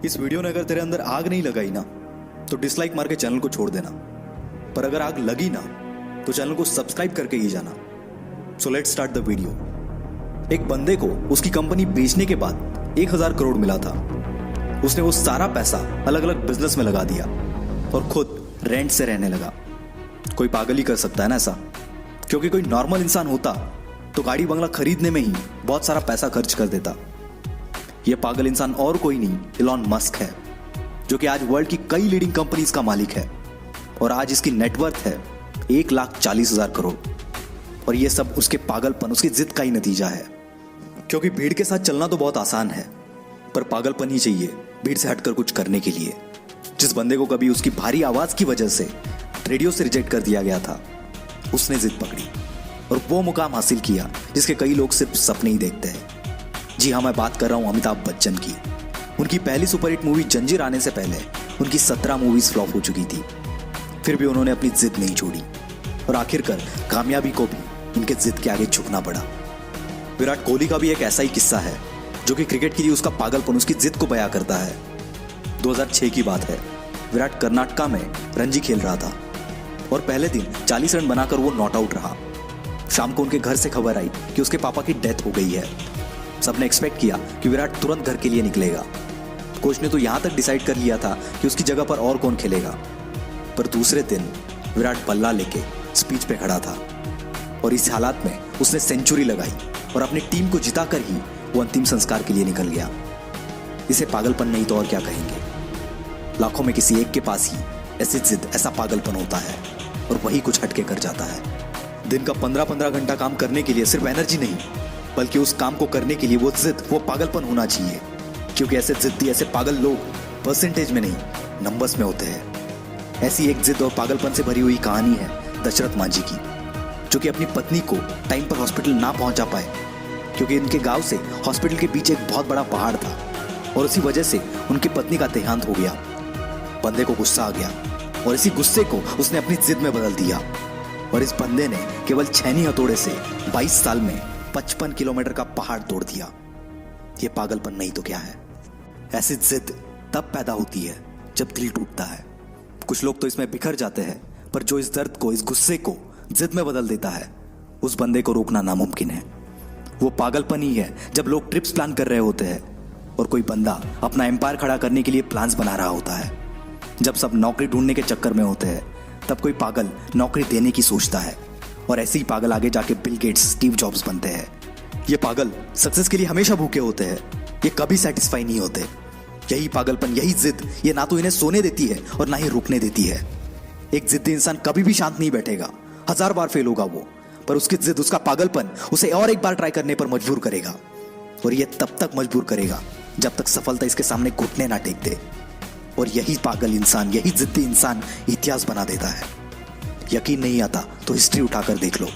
इस वीडियो ने अगर तेरे अंदर आग नहीं लगाई ना तो डिसलाइक मार के चैनल को छोड़ देना, पर अगर आग लगी ना तो चैनल को सब्सक्राइब करके ही जाना। So let's start the video. एक बंदे को उसकी कंपनी बेचने के बाद 1000 करोड़ मिला था। उसने वो सारा पैसा अलग अलग बिजनेस में लगा दिया और खुद रेंट से रहने लगा। कोई पागल ही कर सकता है ना ऐसा, क्योंकि कोई नॉर्मल इंसान होता तो गाड़ी बंगला खरीदने में ही बहुत सारा पैसा खर्च कर देता। यह पागल इंसान और कोई नहीं, इलॉन मस्क है, जो कि आज वर्ल्ड की कई लीडिंग कंपनीज का मालिक है और आज इसकी नेटवर्थ है 1,40,000 करोड़। और यह सब उसके पागलपन, उसकी जिद का ही नतीजा है। क्योंकि भीड़ के साथ चलना तो बहुत आसान है, पर पागलपन ही चाहिए भीड़ से हटकर कुछ करने के लिए। जिस बंदे को कभी उसकी भारी आवाज की वजह से रेडियो से रिजेक्ट कर दिया गया था, उसने जिद पकड़ी और वो मुकाम हासिल किया जिसके कई लोग सिर्फ सपने ही देखते हैं। जी हाँ, मैं बात कर रहा हूं अमिताभ बच्चन की। उनकी पहली सुपरहिट मूवी जंजीर आने से पहले उनकी 17 मूवीज फ्लॉप हो चुकी थी, फिर भी उन्होंने अपनी जिद नहीं छोड़ी और आखिरकार कामयाबी को भी उनके जिद के आगे झुकना पड़ा। विराट कोहली का भी एक ऐसा ही किस्सा है, जो कि क्रिकेट के लिए उसका पागलपन, उसकी जिद को बयां करता है। 2006 की बात है। विराट कर्नाटका में रणजी खेल रहा था और पहले दिन 40 रन बनाकर वो नॉट आउट रहा। शाम को उनके घर से खबर आई कि उसके पापा की डेथ हो गई है। सबने एक्सपेक्ट किया कि विराट तुरंत घर के लिए निकलेगा। कोच ने तो यहां तक डिसाइड कर लिया था कि उसकी जगह पर और कौन खेलेगा, पर दूसरे दिन विराट बल्ला लेके स्पीच पे खड़ा था और इस हालात में उसने सेंचुरी लगाई और अपनी टीम को जिताकर ही वो अंतिम संस्कार के लिए निकल गया। इसे पागलपन नहीं तो और क्या कहेंगे। लाखों में किसी एक के पास ही ऐसी जिद, ऐसा पागलपन होता है और वही कुछ हटके कर जाता है। दिन का 15-15 घंटा काम करने के लिए सिर्फ एनर्जी नहीं, बल्कि उस काम को करने के लिए वो जिद, वो पागलपन होना चाहिए। क्योंकि ऐसे जिद्दी, ऐसे पागल लोग परसेंटेज में नहीं, नंबर्स में होते हैं। ऐसी एक जिद और पागलपन से भरी हुई कहानी है दशरथ मांझी की, जो कि अपनी पत्नी को टाइम पर हॉस्पिटल ना पहुंचा पाए, क्योंकि इनके गांव से हॉस्पिटल के पीछे एक बहुत बड़ा पहाड़ था और उसी वजह से उनकी पत्नी का देहांत हो गया। बंदे को गुस्सा आ गया और इसी गुस्से को उसने अपनी जिद में बदल दिया और इस बंदे ने केवल छेनी हथौड़े से 22 साल में 55 किलोमीटर का पहाड़ तोड़ दिया। यह पागलपन नहीं तो क्या है। ऐसी जिद तब पैदा होती है जब दिल टूटता है। कुछ लोग तो इसमें बिखर जाते हैं, पर जो इस दर्द को, इस गुस्से को जिद में बदल देता है, उस बंदे को रोकना नामुमकिन है। वो पागलपन ही है जब लोग ट्रिप्स प्लान कर रहे होते हैं और कोई बंदा अपना एम्पायर खड़ा करने के लिए प्लान्स बना रहा होता है। जब सब नौकरी ढूंढने के चक्कर में होते हैं, तब कोई पागल नौकरी देने की सोचता है और ऐसे ही पागल आगे जाके बिल गेट्स, स्टीव जॉब्स बनते हैं। ये पागल सक्सेस के लिए हमेशा भूखे होते हैं, ये कभी सेटिस्फाई नहीं होते। यही पागलपन, यही जिद, ये ना तो इन्हें सोने देती है और ना ही रुकने देती है। एक जिद्दी इंसान कभी भी शांत नहीं बैठेगा, 1000 बार फेल होगा वो, पर उसकी जिद, उसका पागलपन उसे और एक बार ट्राई करने पर मजबूर करेगा। और ये तब तक मजबूर करेगा जब तक सफलता इसके सामने घुटने ना टेक दे। और यही पागल इंसान, यही जिद्दी इंसान इतिहास बना देता है। यकीन नहीं आता तो हिस्ट्री उठाकर देख लो।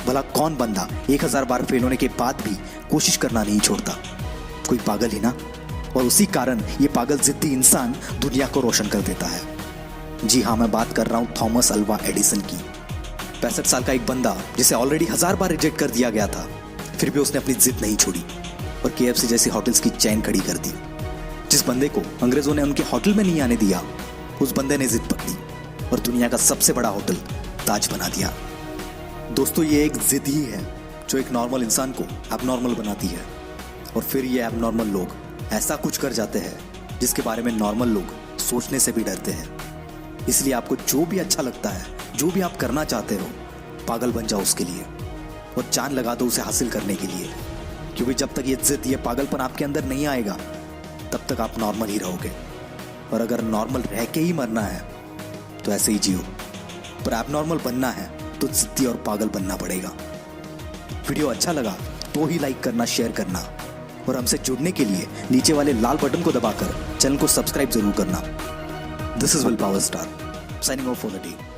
भला कौन बंदा 1000 बार फेल होने के बाद भी कोशिश करना नहीं छोड़ता? कोई पागल ही ना। और उसी कारण ये पागल जिद्दी इंसान दुनिया को रोशन कर देता है। जी हाँ, मैं बात कर रहा हूं थॉमस अल्वा एडिसन की। 65 साल का एक बंदा जिसे ऑलरेडी 1000 बार रिजेक्ट कर दिया गया था, फिर भी उसने अपनी जिद नहीं छोड़ी और KFC जैसी होटल्स की चेन खड़ी कर दी। जिस बंदे को अंग्रेजों ने उनके होटल में नहीं आने दिया, उस बंदे ने जिद पकड़ी और दुनिया का सबसे बड़ा होटल ताज बना दिया। दोस्तों, ये एक जिद ही है जो एक नॉर्मल इंसान को एबनॉर्मल बनाती है और फिर ये एबनॉर्मल लोग ऐसा कुछ कर जाते हैं जिसके बारे में नॉर्मल लोग सोचने से भी डरते हैं। इसलिए आपको जो भी अच्छा लगता है, जो भी आप करना चाहते हो, पागल बन जाओ उसके लिए और जान लगा दो उसे हासिल करने के लिए। क्योंकि जब तक ये जिद, ये पागलपन आपके अंदर नहीं आएगा, तब तक आप नॉर्मल ही रहोगे। और अगर नॉर्मल रह के ही मरना है तो ऐसे ही जियो, पर एबनॉर्मल बनना है तो जिद्दी और पागल बनना पड़ेगा। वीडियो अच्छा लगा तो ही लाइक करना, शेयर करना और हमसे जुड़ने के लिए नीचे वाले लाल बटन को दबाकर चैनल को सब्सक्राइब जरूर करना। This is will power star signing off for the day.